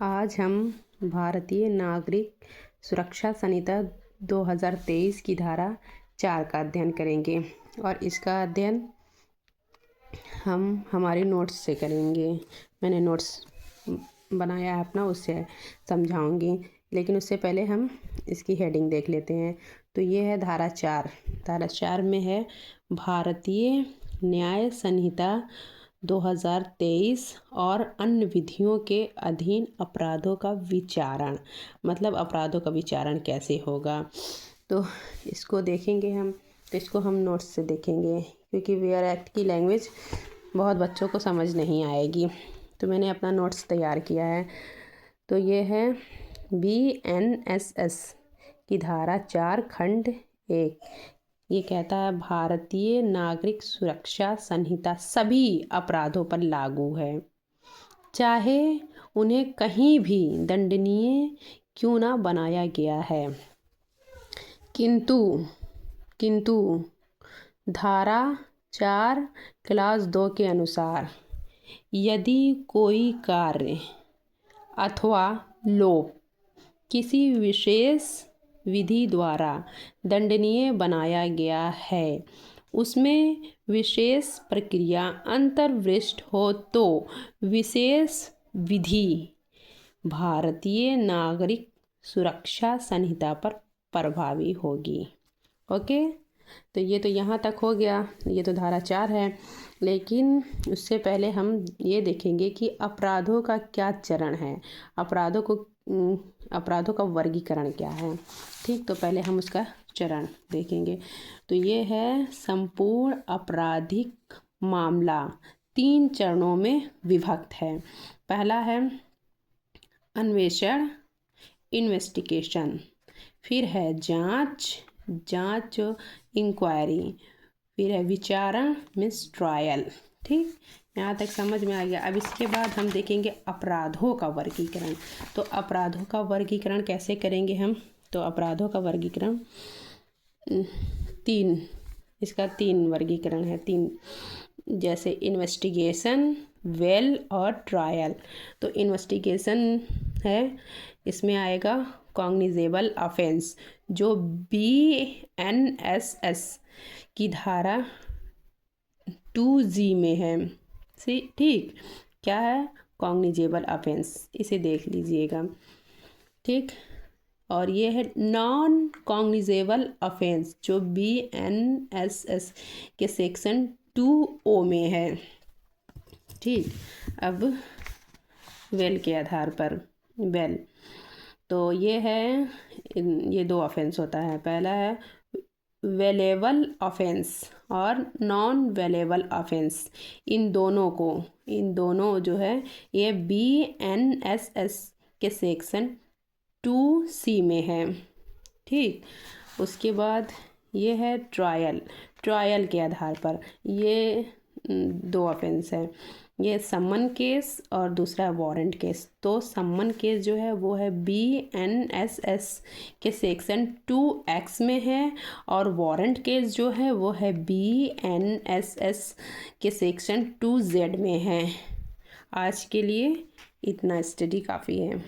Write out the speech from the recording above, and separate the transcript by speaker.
Speaker 1: आज हम भारतीय नागरिक सुरक्षा संहिता 2023 की धारा 4 का अध्ययन करेंगे और इसका अध्ययन हम हमारे नोट्स से करेंगे। मैंने नोट्स बनाया है अपना, उससे समझाऊंगी, लेकिन उससे पहले हम इसकी हेडिंग देख लेते हैं। तो ये है धारा 4। धारा 4 में है भारतीय न्याय संहिता 2023 और अन्य विधियों के अधीन अपराधों का विचारण। मतलब अपराधों का विचारण कैसे होगा, तो इसको देखेंगे हम। तो इसको हम नोट्स से देखेंगे, क्योंकि वेयर एक्ट की लैंग्वेज बहुत बच्चों को समझ नहीं आएगी। तो मैंने अपना नोट्स तैयार किया है। तो ये है BNSS की धारा 4 खंड 1। ये कहता है भारतीय नागरिक सुरक्षा संहिता सभी अपराधों पर लागू है, चाहे उन्हें कहीं भी दंडनीय क्यों ना बनाया गया है। किंतु धारा 4 क्लास 2 के अनुसार यदि कोई कार्य अथवा लोप किसी विशेष विधि द्वारा दंडनीय बनाया गया है, उसमें विशेष प्रक्रिया अंतर्वृष्ट हो, तो विशेष विधि भारतीय नागरिक सुरक्षा संहिता पर प्रभावी होगी। ओके, तो ये तो यहाँ तक हो गया। ये तो धारा 4 है, लेकिन उससे पहले हम ये देखेंगे कि अपराधों का क्या चरण है, अपराधों का वर्गीकरण क्या है। ठीक, तो पहले हम उसका चरण देखेंगे। तो ये है संपूर्ण आपराधिक मामला 3 चरणों में विभक्त है। पहला है अन्वेषण, इन्वेस्टिगेशन, फिर है जांच इंक्वायरी, फिर है विचारण मीन्स ट्रायल। ठीक, यहाँ तक समझ में आ गया। अब इसके बाद हम देखेंगे अपराधों का वर्गीकरण। तो अपराधों का वर्गीकरण कैसे करेंगे हम? तो अपराधों का वर्गीकरण 3, इसका 3 वर्गीकरण है। 3 जैसे इन्वेस्टिगेशन, वेल और ट्रायल। तो इन्वेस्टिगेशन है, इसमें आएगा कॉग्निजेबल ऑफेंस, जो BNSS की धारा 2G में है। ठीक, क्या है? कॉग्निजेबल ऑफेंस, इसे देख लीजिएगा। ठीक, और ये है नॉन कॉग्निजेबल ऑफेंस, जो BNSS के सेक्शन 2O में है। ठीक, अब वेल के आधार पर वेल, तो ये है, ये 2 ऑफेंस होता है। पहला है वेलेबल ऑफेंस और नॉन वेलेबल ऑफेंस। इन दोनों जो है ये BNSS के सेक्शन 2C में है। ठीक, उसके बाद ये है ट्रायल के आधार पर ये 2 ऑफेंस है। ये सम्मन केस और दूसरा वारंट केस। तो सम्मन केस जो है वो है BNSS के सेक्शन 2X में है, और वारंट केस जो है वो है BNSS के सेक्शन 2Z में है। आज के लिए इतना स्टडी काफ़ी है।